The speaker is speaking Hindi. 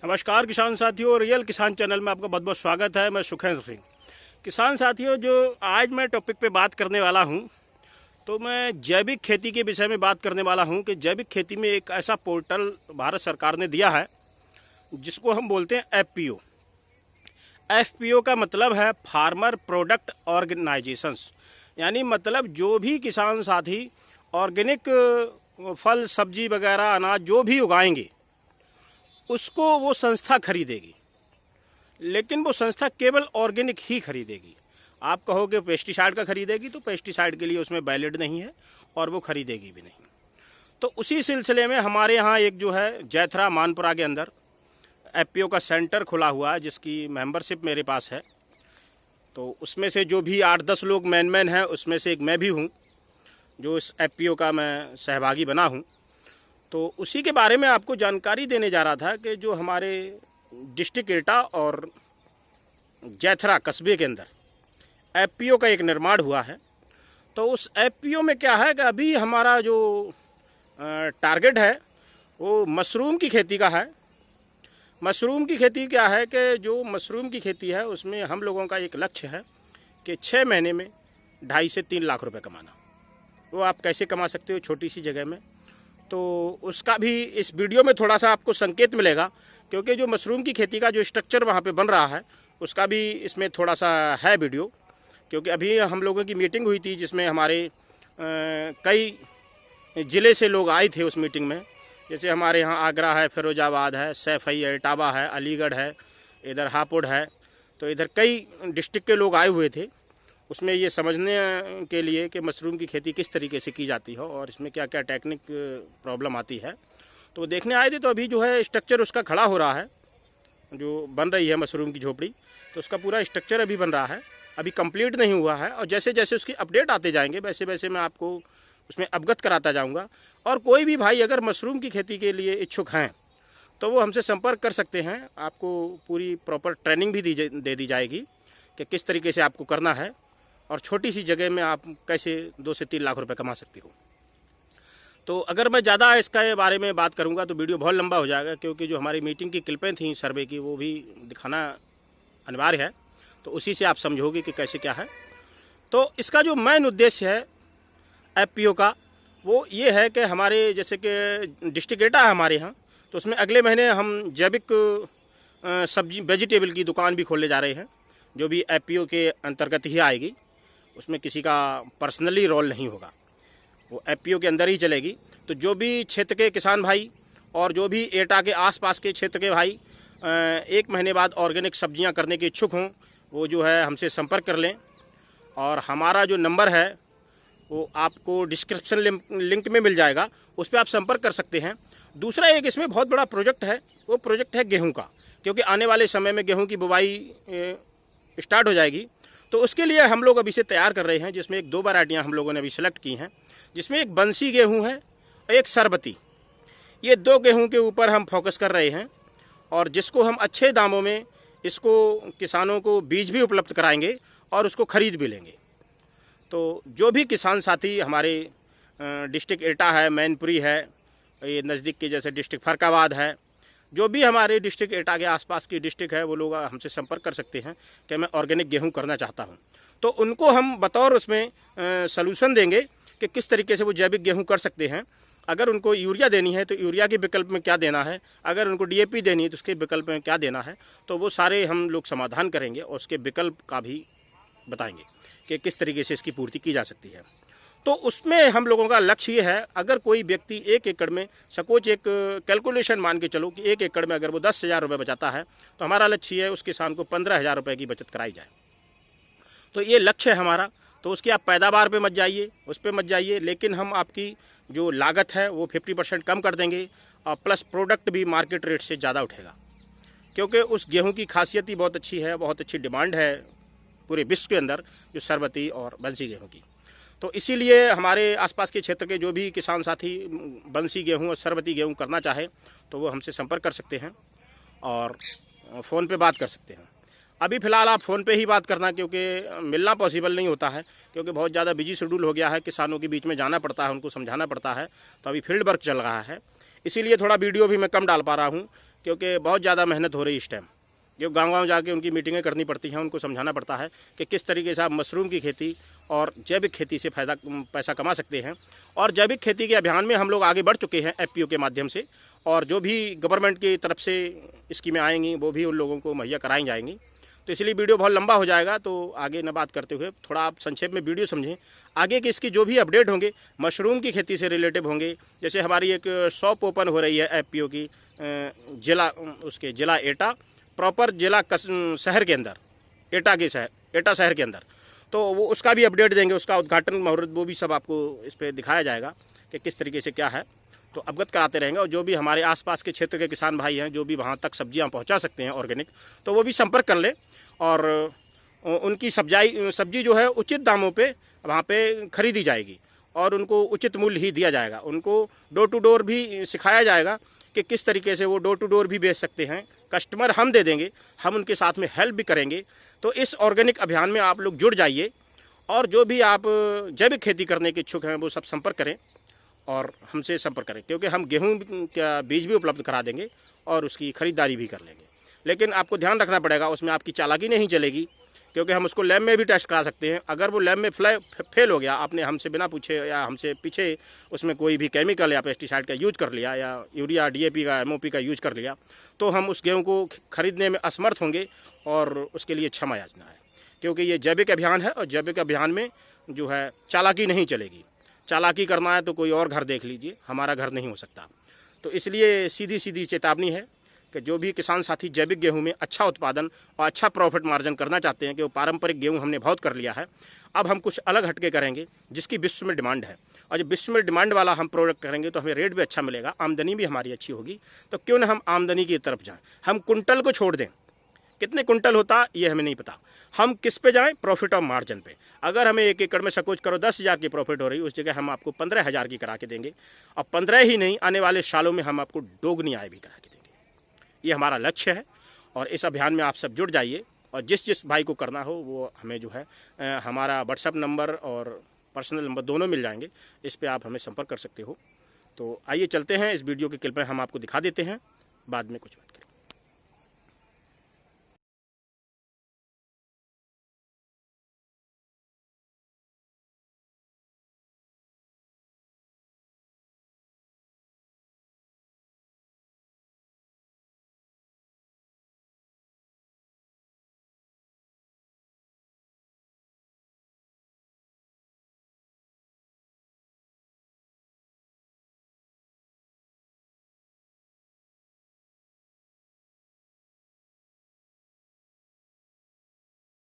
नमस्कार किसान साथियों, रियल किसान चैनल में आपका बहुत बहुत स्वागत है। मैं सुखेंद्र सिंह। किसान साथियों, जो आज मैं टॉपिक पे बात करने वाला हूं, तो मैं जैविक खेती के विषय में बात करने वाला हूं कि जैविक खेती में एक ऐसा पोर्टल भारत सरकार ने दिया है जिसको हम बोलते हैं एफपीओ। एफपीओ का मतलब है फार्मर प्रोडक्ट ऑर्गेनाइजेशंस, यानी मतलब जो भी किसान साथी ऑर्गेनिक फल सब्जी वगैरह अनाज जो भी उगाएंगे उसको वो संस्था खरीदेगी, लेकिन वो संस्था केवल ऑर्गेनिक ही खरीदेगी। आप कहोगे पेस्टिसाइड का खरीदेगी, तो पेस्टिसाइड के लिए उसमें वैलिड नहीं है और वो खरीदेगी भी नहीं। तो उसी सिलसिले में हमारे यहाँ एक जो है जैथरा मानपुरा के अंदर एफपीओ का सेंटर खुला हुआ है, जिसकी मेंबरशिप मेरे पास है। तो उसमें से जो भी 8-10 लोग मैन हैं, उसमें से एक मैं भी हूँ जो इस एफपीओ का मैं सहभागी बना हूँ। तो उसी के बारे में आपको जानकारी देने जा रहा था कि जो हमारे डिस्ट्रिक्ट एटा और जैथरा कस्बे के अंदर एफपीओ का एक निर्माण हुआ है। तो उस एफपीओ में क्या है कि अभी हमारा जो टारगेट है वो मशरूम की खेती का है। मशरूम की खेती क्या है कि जो मशरूम की खेती है उसमें हम लोगों का एक लक्ष्य है कि 6 महीने में 2.5 से 3 लाख रुपए कमाना। वो आप कैसे कमा सकते हो छोटी सी जगह में, तो उसका भी इस वीडियो में थोड़ा सा आपको संकेत मिलेगा, क्योंकि जो मशरूम की खेती का जो स्ट्रक्चर वहाँ पे बन रहा है उसका भी इसमें थोड़ा सा है वीडियो। क्योंकि अभी हम लोगों की मीटिंग हुई थी जिसमें हमारे कई ज़िले से लोग आए थे उस मीटिंग में। जैसे हमारे यहाँ आगरा है, फिरोजाबाद है, सैफई है, इटावा है, अलीगढ़ है, इधर हापुड़ है। तो इधर कई डिस्ट्रिक्ट के लोग आए हुए थे उसमें ये समझने के लिए कि मशरूम की खेती किस तरीके से की जाती है और इसमें क्या क्या टेक्निक प्रॉब्लम आती है। तो वो देखने आए थे। तो अभी जो है स्ट्रक्चर उसका खड़ा हो रहा है, जो बन रही है मशरूम की झोपड़ी, तो उसका पूरा स्ट्रक्चर अभी बन रहा है, अभी कंप्लीट नहीं हुआ है। और जैसे जैसे उसकी अपडेट आते जाएंगे वैसे वैसे मैं आपको उसमें अवगत कराता जाऊँगा। और कोई भी भाई अगर मशरूम की खेती के लिए इच्छुक हैं तो वो हमसे संपर्क कर सकते हैं। आपको पूरी प्रॉपर ट्रेनिंग भी दे दी जाएगी कि किस तरीके से आपको करना है और छोटी सी जगह में आप कैसे 2 से 3 लाख रुपए कमा सकते हो। तो अगर मैं ज़्यादा इसके बारे में बात करूंगा तो वीडियो बहुत लंबा हो जाएगा, क्योंकि जो हमारी मीटिंग की क्लिपें थी सर्वे की वो भी दिखाना अनिवार्य है। तो उसी से आप समझोगे कि कैसे क्या है। तो इसका जो मेन उद्देश्य है एफपीओ का वो ये है कि हमारे जैसे कि डिस्ट्रिक्ट एटा है हमारे यहाँ, तो उसमें अगले महीने हम जैविक सब्जी वेजिटेबल की दुकान भी खोलने जा रहे हैं, जो भी एफपीओ के अंतर्गत ही आएगी। उसमें किसी का पर्सनली रोल नहीं होगा, वो एफपीओ के अंदर ही चलेगी। तो जो भी क्षेत्र के किसान भाई और जो भी एटा के आसपास के क्षेत्र के भाई 1 महीने बाद ऑर्गेनिक सब्जियां करने के इच्छुक हों, वो जो है हमसे संपर्क कर लें। और हमारा जो नंबर है वो आपको डिस्क्रिप्शन लिंक में मिल जाएगा, उस पर आप संपर्क कर सकते हैं। दूसरा एक इसमें बहुत बड़ा प्रोजेक्ट है, वो प्रोजेक्ट है गेहूँ का, क्योंकि आने वाले समय में गेहूँ की बुवाई स्टार्ट हो जाएगी। तो उसके लिए हम लोग अभी से तैयार कर रहे हैं, जिसमें एक 2 वैरायटियाँ हम लोगों ने अभी सेलेक्ट की हैं, जिसमें एक बंसी गेहूं है और एक सरबती। ये 2 गेहूं के ऊपर हम फोकस कर रहे हैं और जिसको हम अच्छे दामों में इसको किसानों को बीज भी उपलब्ध कराएंगे और उसको खरीद भी लेंगे। तो जो भी किसान साथी हमारे डिस्ट्रिक्ट एटा है, मैनपुरी है, ये नज़दीक के जैसे डिस्ट्रिक्ट फरकाबाद है, जो भी हमारे डिस्ट्रिक्ट एटा के आसपास की डिस्ट्रिक्ट है, वो लोग हमसे संपर्क कर सकते हैं कि मैं ऑर्गेनिक गेहूं करना चाहता हूं। तो उनको हम बतौर उसमें सलूशन देंगे कि किस तरीके से वो जैविक गेहूं कर सकते हैं। अगर उनको यूरिया देनी है तो यूरिया के विकल्प में क्या देना है, अगर उनको डीएपी देनी है तो उसके विकल्प में क्या देना है, तो वो सारे हम लोग समाधान करेंगे और उसके विकल्प का भी बताएंगे कि किस तरीके से इसकी पूर्ति की जा सकती है। तो उसमें हम लोगों का लक्ष्य ये है, अगर कोई व्यक्ति 1 एकड़ में सपोज एक कैलकुलेशन मान के चलो कि 1 एकड़ में अगर वो 10,000 रुपये बचाता है, तो हमारा लक्ष्य है उस किसान को 15,000 रुपये की बचत कराई जाए। तो ये लक्ष्य है हमारा। तो उसकी आप पैदावार पे मत जाइए, उस पर मत जाइए, लेकिन हम आपकी जो लागत है वो 50% कम कर देंगे और प्लस प्रोडक्ट भी मार्केट रेट से ज़्यादा उठेगा, क्योंकि उस गेहूँ की खासियत ही बहुत अच्छी है, बहुत अच्छी डिमांड है पूरे विश्व के अंदर जो सरबती और बंसी गेहूँ की। तो इसीलिए हमारे आसपास के क्षेत्र के जो भी किसान साथी बंसी गेहूँ और सरबती गेहूँ करना चाहे तो वो हमसे संपर्क कर सकते हैं और फ़ोन पे बात कर सकते हैं। अभी फ़िलहाल आप फ़ोन पे ही बात करना, क्योंकि मिलना पॉसिबल नहीं होता है, क्योंकि बहुत ज़्यादा बिजी शेड्यूल हो गया है, किसानों के बीच में जाना पड़ता है, उनको समझाना पड़ता है। तो अभी फील्ड वर्क चल रहा है, इसीलिए थोड़ा वीडियो भी मैं कम डाल पा रहा हूँ, क्योंकि बहुत ज़्यादा मेहनत हो रही है इस टाइम। जो गांव-गांव जाके उनकी मीटिंगें करनी पड़ती हैं, उनको समझाना पड़ता है कि किस तरीके से आप मशरूम की खेती और जैविक खेती से पैसा कमा सकते हैं। और जैविक खेती के अभियान में हम लोग आगे बढ़ चुके हैं एफपीओ के माध्यम से, और जो भी गवर्नमेंट की तरफ से स्कीमें आएंगी वो भी उन लोगों को मुहैया कराई जाएंगी। तो इसलिए वीडियो बहुत लंबा हो जाएगा, तो आगे न बात करते हुए थोड़ा आप संक्षेप में वीडियो समझें। आगे के इसकी जो भी अपडेट होंगे मशरूम की खेती से रिलेटिव होंगे। जैसे हमारी एक शॉप ओपन हो रही है एफपीओ की जिला एटा, प्रॉपर जिला शहर के अंदर, एटा शहर के अंदर, तो वो उसका भी अपडेट देंगे। उसका उद्घाटन मुहूर्त वो भी सब आपको इस पर दिखाया जाएगा कि किस तरीके से क्या है, तो अवगत कराते रहेंगे। और जो भी हमारे आसपास के क्षेत्र के किसान भाई हैं जो भी वहाँ तक सब्जियाँ पहुँचा सकते हैं ऑर्गेनिक, तो वो भी संपर्क कर ले और उनकी सब्जी जो है उचित दामों पे वहाँ पे खरीदी जाएगी और उनको उचित मूल्य ही दिया जाएगा। उनको डोर टू डोर भी सिखाया जाएगा कि किस तरीके से वो डोर टू डोर भी बेच सकते हैं। कस्टमर हम दे देंगे, हम उनके साथ में हेल्प भी करेंगे। तो इस ऑर्गेनिक अभियान में आप लोग जुड़ जाइए और जो भी आप जैविक खेती करने के इच्छुक हैं वो सब संपर्क करें और हमसे संपर्क करें, क्योंकि हम गेहूं का बीज भी उपलब्ध करा देंगे और उसकी खरीदारी भी कर लेंगे। लेकिन आपको ध्यान रखना पड़ेगा, उसमें आपकी चालाकी नहीं चलेगी, क्योंकि हम उसको लैब में भी टेस्ट करा सकते हैं। अगर वो लैब में फेल हो गया, आपने हमसे बिना पूछे या हमसे पीछे उसमें कोई भी केमिकल या पेस्टिसाइड का यूज कर लिया या यूरिया डीएपी का एमओपी का यूज कर लिया, तो हम उस गेहूं को खरीदने में असमर्थ होंगे और उसके लिए क्षमा याचना है। क्योंकि ये जैविक अभियान है और जैविक अभियान में जो है चालाकी नहीं चलेगी। चालाकी करना है तो कोई और घर देख लीजिए, हमारा घर नहीं हो सकता। तो इसलिए सीधी सीधी चेतावनी है कि जो भी किसान साथी जैविक गेहूं में अच्छा उत्पादन और अच्छा प्रॉफिट मार्जिन करना चाहते हैं, कि वो पारंपरिक गेहूं हमने बहुत कर लिया है, अब हम कुछ अलग हटके करेंगे जिसकी विश्व में डिमांड है। और जब विश्व में डिमांड वाला हम प्रोडक्ट करेंगे तो हमें रेट भी अच्छा मिलेगा, आमदनी भी हमारी अच्छी होगी। तो क्यों ना हम आमदनी की तरफ जाएँ, हम कुंटल को छोड़ दें। कितने कुंटल होता ये हमें नहीं पता, हम किस पे जाएं, प्रॉफिट और मार्जिन पे। अगर हमें 1 एकड़ में सकोच करो 10,000 की प्रॉफिट हो रही, उस जगह हम आपको 15,000 की करा के देंगे। और 15 ही नहीं, आने वाले सालों में हम आपको दोगुनी आय भी करा के देंगे। ये हमारा लक्ष्य है और इस अभियान में आप सब जुड़ जाइए। और जिस भाई को करना हो वो हमें जो है हमारा व्हाट्सएप नंबर और पर्सनल नंबर दोनों मिल जाएंगे, इस पर आप हमें संपर्क कर सकते हो। तो आइए चलते हैं, इस वीडियो के क्लिप में हम आपको दिखा देते हैं, बाद में कुछ बात